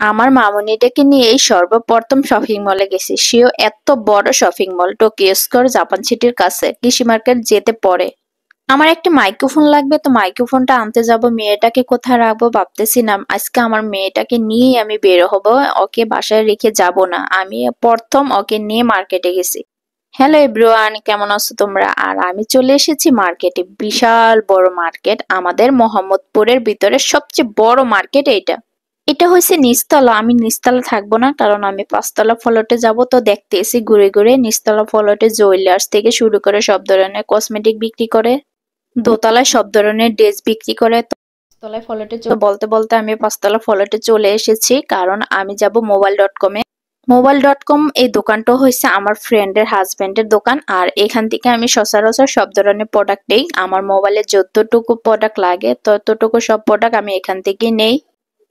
আমার মামুনিটাকে নিয়ে এই সর্বপ্রথম শপিং মলে গেছি। সেও এত বড় shopping mall, Tokyo square Japan সিটির কাছে কৃষি মার্কেট যেতে পড়ে। আমার একটা মাইক্রোফোন লাগবে, তো মাইক্রোফোনটা আনতে যাব। মেয়েটাকে কোথায় রাখবো ভাবতেছি না। আজকে আমার মেয়েটাকে নিয়েই আমি বের হব, ওকে বাসায় রেখে যাব না। আমি প্রথম ওকে নিয়ে মার্কেটে গেছি। হ্যালো এভরিওয়ান, কেমন আছো তোমরা? আর আমি চলে এসেছি মার্কেটে। বিশাল বড় মার্কেট, আমাদের মোহাম্মদপুরের ভিতরে সবচেয়ে বড় মার্কেট এইটা। এটা হয়েছে নিচতলা। আমি নিচতলা থাকবো না, কারণ আমি পাঁচতলা ফ্লোরে যাব। তো দেখতে এসি ঘুরে ঘুরে নিচতলা ফ্লোরে জুয়েলার্স থেকে শুরু করে সব ধরনের কসমেটিক বিক্রি করে, দোতলায় সব ধরনের ড্রেস বিক্রি করে। তো পাঁচতলায় ফ্লোরে বলতে বলতে আমি পাঁচতলা ফ্লোরে চলে এসেছি, কারণ আমি যাব মোবাইল.কমে। মোবাইল.কম এই দোকানটা হয়েছে আমার ফ্রেন্ডের হাজবেন্ডের দোকান। আর এখান থেকে আমি সচরাচর সব ধরনের প্রোডাক্টেই, আমার মোবাইলে যতটুকু প্রোডাক্ট লাগে ততটুকু সব প্রোডাক্ট আমি এখান থেকেই নেই।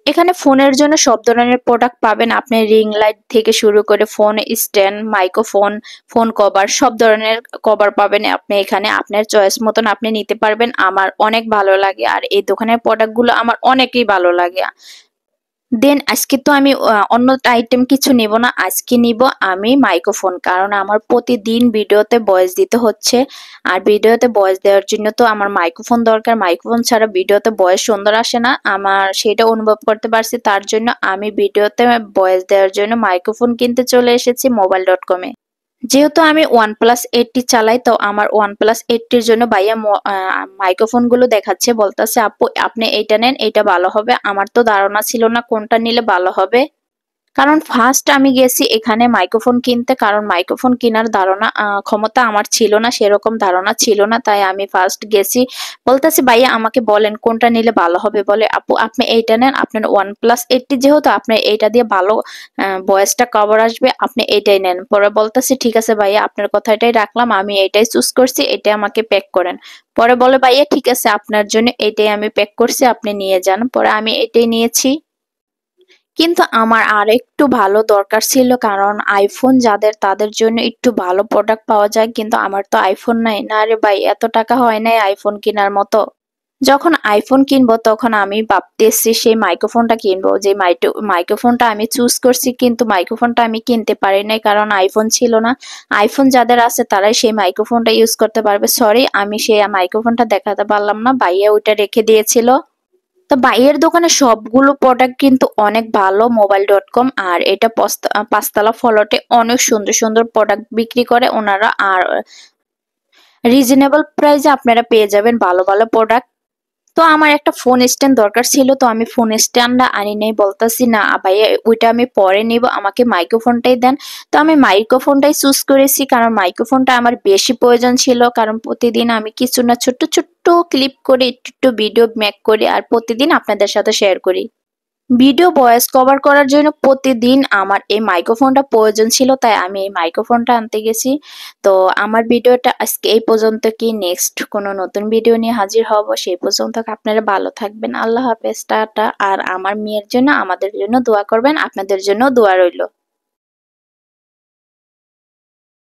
এখানে ফোনের জন্য সব ধরনের প্রোডাক্ট পাবেন। আপনি রিং লাইট থেকে শুরু করে phone stand, microphone, phone cover, সব ধরনের কভার পাবেন আপনি এখানে। আপনার চয়েস মতন আপনি নিতে পারবেন। আমার অনেক ভালো লাগে, আর এই দোকানের প্রোডাক্টগুলো আমার অনেকই ভালো লাগে। দেন আজকে তো আমি অন্য আইটেম কিছু নিব না, আজকে নিব আমি মাইক্রোফোন। কারণ আমার প্রতিদিন ভিডিওতে ভয়েস দিতে হচ্ছে, আর ভিডিওতে ভয়েস দেওয়ার জন্য তো আমার মাইক্রোফোন দরকার। মাইক্রোফোন ছাড়া ভিডিওতে ভয়েস সুন্দর আসে না, আমার সেটা অনুভব করতে পারছি। তার জন্য আমি ভিডিওতে ভয়েস দেওয়ার জন্য মাইক্রোফোন কিনতে চলে এসেছি মোবাইল.কমে। যেহেতু আমি OnePlus 8 চালাই, তো আমার OnePlus 8 জন্য ভাইয়া মাইক্রোফোন গুলো দেখাচ্ছে, বলতেছে আপু আপনি এইটা নেন, এইটা ভালো হবে। আমার তো ধারণা ছিল না কোনটা নিলে ভালো হবে, কারণ ফার্স্ট আমি গেছি এখানে মাইক্রোফোন কিনতে। কারণ মাইক্রোফোন কেনার ধারণা ক্ষমতা আমার ছিল না, সেরকম ধারণা ছিল না, তাই আমি ফার্স্ট গেছি। বলতেছি ভাইয়া আমাকে বলেন কোনটা নিলে ভালো হবে। বলে আপু আপনি এইটা নেন, আপনার OnePlus 8 যেহেতু আপনি এইটা দিয়ে ভালো ভয়েসটা কভার আসবে, আপনি এইটাই নেন। পরে বলতেছি ঠিক আছে ভাইয়া, আপনার কথাটাই রাখলাম, আমি এইটাই চুজ করছি, এটা আমাকে প্যাক করেন। পরে বলে ভাইয়া ঠিক আছে, আপনার জন্য এইটাই আমি প্যাক করছি, আপনি নিয়ে যান। পরে আমি এটাই নিয়েছি। কিন্তু আমার আর একটু ভালো দরকার ছিল, কারণ আইফোন যাদের তাদের জন্য একটু ভালো প্রোডাক্ট পাওয়া যায়, কিন্তু আমার তো আইফোন নাই। না রে ভাই, এত টাকা হয় নাই আইফোন কেনার মতো। যখন আইফোন কিনবো তখন আমি ভাবতেছি সেই মাইক্রোফোনটা কিনবো, যে মাইক্রোফোনটা আমি চুজ করছি, কিন্তু মাইক্রোফোনটা আমি কিনতে পারি নাই, কারণ আইফোন ছিল না। আইফোন যাদের আছে তারাই সেই মাইক্রোফোনটা ইউজ করতে পারবে। সরি, আমি সেই মাইক্রোফোনটা দেখাতে পারলাম না, ভাইয়া ওইটা রেখে দিয়েছিল। তো ভাইয়ের দোকানে সবগুলো প্রোডাক্ট কিন্তু অনেক ভালো মোবাইল.কম। আর এটা পাঁচতলা ফলটে অনেক সুন্দর সুন্দর প্রোডাক্ট বিক্রি করে ওনারা, আর রিজনেবল প্রাইসে আপনারা পেয়ে যাবেন ভালো ভালো প্রোডাক্ট। তো আমার একটা ফোন স্ট্যান্ড দরকার ছিল, তো আমি ফোন স্ট্যান্ডটা আনি নাই। বলতেছি না ভাইয়া ওইটা আমি পরে নিব, আমাকে মাইক্রোফোনটাই দেন। তো আমি মাইক্রোফোনটাই চুজ করেছি, কারণ মাইক্রোফোনটা আমার বেশি প্রয়োজন ছিল। কারণ প্রতিদিন আমি কিছু না ছোট্ট ছোট্ট ক্লিপ করে একটু একটু ভিডিও মেক করি, আর প্রতিদিন আপনাদের সাথে শেয়ার করি। ভিডিও ভয়েস কভার করার জন্য প্রতিদিন আমার এই মাইক্রোফোনটা প্রয়োজন ছিল, তাই আমি এই মাইক্রোফোনটা আনতে গেছি। তো আমার ভিডিওটা আজকে এই পর্যন্ত। কি নেক্সট কোনো নতুন ভিডিও নিয়ে হাজির হব, সেই পর্যন্ত আপনারা ভালো থাকবেন। আল্লাহ হাফেজ, টাটা। আর আমার মেয়ের জন্য আমাদের জন্য দোয়া করবেন, আপনাদের জন্য দোয়া রইল।